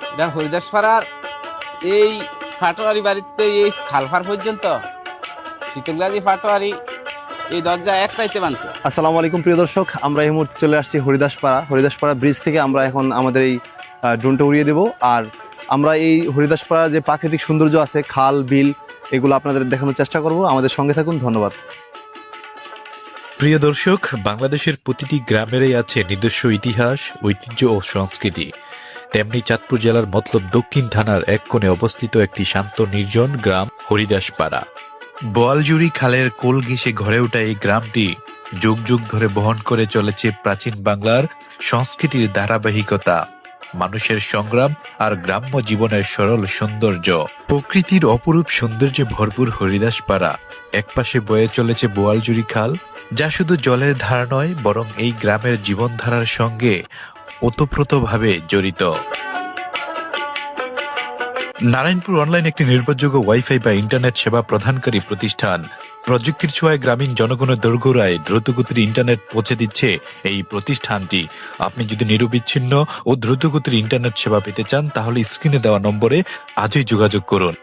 এটা হরিদাসপাড়ার এই ফাটোয়ারি বাড়িতে এই খালফার পর্যন্ত শীতলগাজী ফাটোয়ারি এই দরজা এক রাইতে বানছে। আসসালামু আলাইকুম প্রিয় দর্শক, আমরা এই মুহূর্তে চলে আসছি হরিদাসপাড়া ব্রিজ থেকে। আমরা এখন আমাদের এই ড্রোনটা উড়িয়ে দেব। আর আমরা এই হরিদাসপাড়া যে প্রাকৃতিক সৌন্দর্য আছে, খাল বিল, এগুলো আপনাদের দেখানোর চেষ্টা করব। আমাদের সঙ্গে থাকুন, ধন্যবাদ। প্রিয় দর্শক, বাংলাদেশের প্রতিটি গ্রামেরই আছে নিজস্ব ইতিহাস, ঐতিহ্য ও সংস্কৃতি। তেমনি চাঁদপুর জেলার মতলব দক্ষিণ থানার এক কোণে অবস্থিত একটি শান্ত নির্জন গ্রাম হরিদাসপাড়া। বোয়ালজুড়ি খালের কোল ঘেঁষে গড়ে ওঠা এই গ্রামটি যুগ যুগ ধরে বহন করে চলেছে প্রাচীন বাংলার সংস্কৃতির ধারাবাহিকতা, মানুষের সংগ্রাম আর গ্রাম্য জীবনের সরল সৌন্দর্য। প্রকৃতির অপরূপ সৌন্দর্যে ভরপুর হরিদাসপাড়া। একপাশে বয়ে চলেছে বোয়ালজুড়ি খাল, যা শুধু জলের ধারা নয়, বরং এই গ্রামের জীবনধারার সঙ্গে ওতপ্রোতভাবে জড়িত। নারায়ণপুর অনলাইন একটি নির্ভরযোগ্য ওয়াইফাই বা ইন্টারনেট সেবা প্রদানকারী প্রতিষ্ঠান। প্রযুক্তির ছোঁয়ায় গ্রামীণ জনগণের দোরগোড়ায় দ্রুতগতির ইন্টারনেট পৌঁছে দিচ্ছে এই প্রতিষ্ঠানটি। আপনি যদি নিরবিচ্ছিন্ন ও দ্রুতগতির ইন্টারনেট সেবা পেতে চান, তাহলে স্ক্রিনে দেওয়া নম্বরে আজই যোগাযোগ করুন।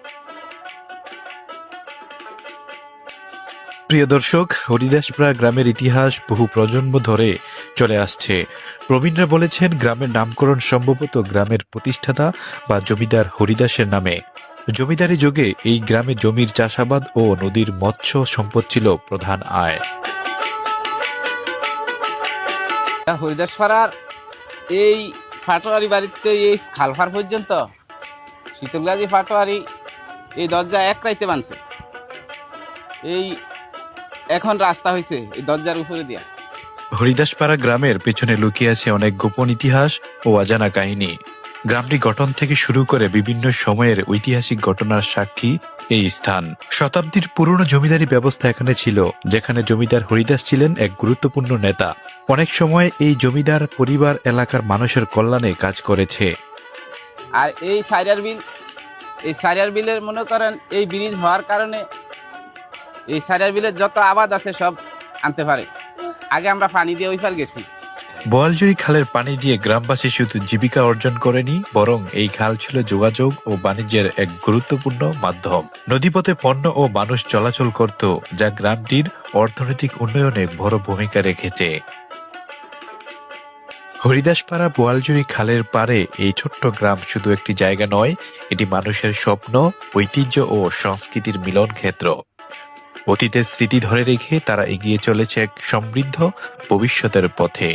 প্রিয় দর্শক, হরিদাসপাড়া গ্রামের ইতিহাস বহু প্রজন্ম ধরে চলে আসছে। প্রবীণরা বলেছেন, গ্রামের নামকরণ সম্ভবত গ্রামের প্রতিষ্ঠাতা বা জমিদার হরিদাসের নামে। জমিদারি যুগে এই গ্রামে জমির চাষাবাদ ও নদীর মৎস্য সম্পদ ছিল প্রধান আয়। হরিদাসপাড়ার এই ফাটোয়ারি বাড়িতে এই খালফার পর্যন্ত শীতলগাজী ফাটোয়ারি এই দরজা এক রাইতে বানছে। এই এখন রাস্তা হয়েছে এই দরজার উপরে দিয়া। হরিদাসপাড়া গ্রামের পেছনে লুকিয়ে আছে অনেক গোপন ইতিহাস ও অজানা কাহিনী। গ্রামটি গঠন থেকে শুরু করে বিভিন্ন সময়ের ঐতিহাসিক ঘটনার সাক্ষী এই স্থান। শতাব্দীর পুরনো জমিদারি ব্যবস্থা এখানে ছিল, যেখানে জমিদার হরিদাস ছিলেন এক গুরুত্বপূর্ণ নেতা। অনেক সময় এই জমিদার পরিবার এলাকার মানুষের কল্যাণে কাজ করেছে। আর এই সারিয়ার বিলের মনে করেন এই ব্রিজ হওয়ার কারণে এই সারিয়ার বিলের যত আবাদ আছে সব আনতে পারে। আগে আমরা পানি দিয়ে ওই পার গেছি। বোয়ালজুড়ি খালের পানি দিয়ে গ্রামবাসী শুধু জীবিকা অর্জন করেনি, বরং এই খাল ছিল যোগাযোগ ও বাণিজ্যের এক গুরুত্বপূর্ণ মাধ্যম। নদীপথে পণ্য ও মানুষ চলাচল করত, যা গ্রামটির অর্থনৈতিক উন্নয়নে বড় ভূমিকা রেখেছে। হরিদাসপাড়া বোয়ালজুড়ি খালের পারে এই ছোট্ট গ্রাম শুধু একটি জায়গা নয়, এটি মানুষের স্বপ্ন, ঐতিহ্য ও সংস্কৃতির মিলন ক্ষেত্র। অতীতের স্মৃতি ধরে রেখে তারা এগিয়ে চলেছে এক সমৃদ্ধ ভবিষ্যতের পথে।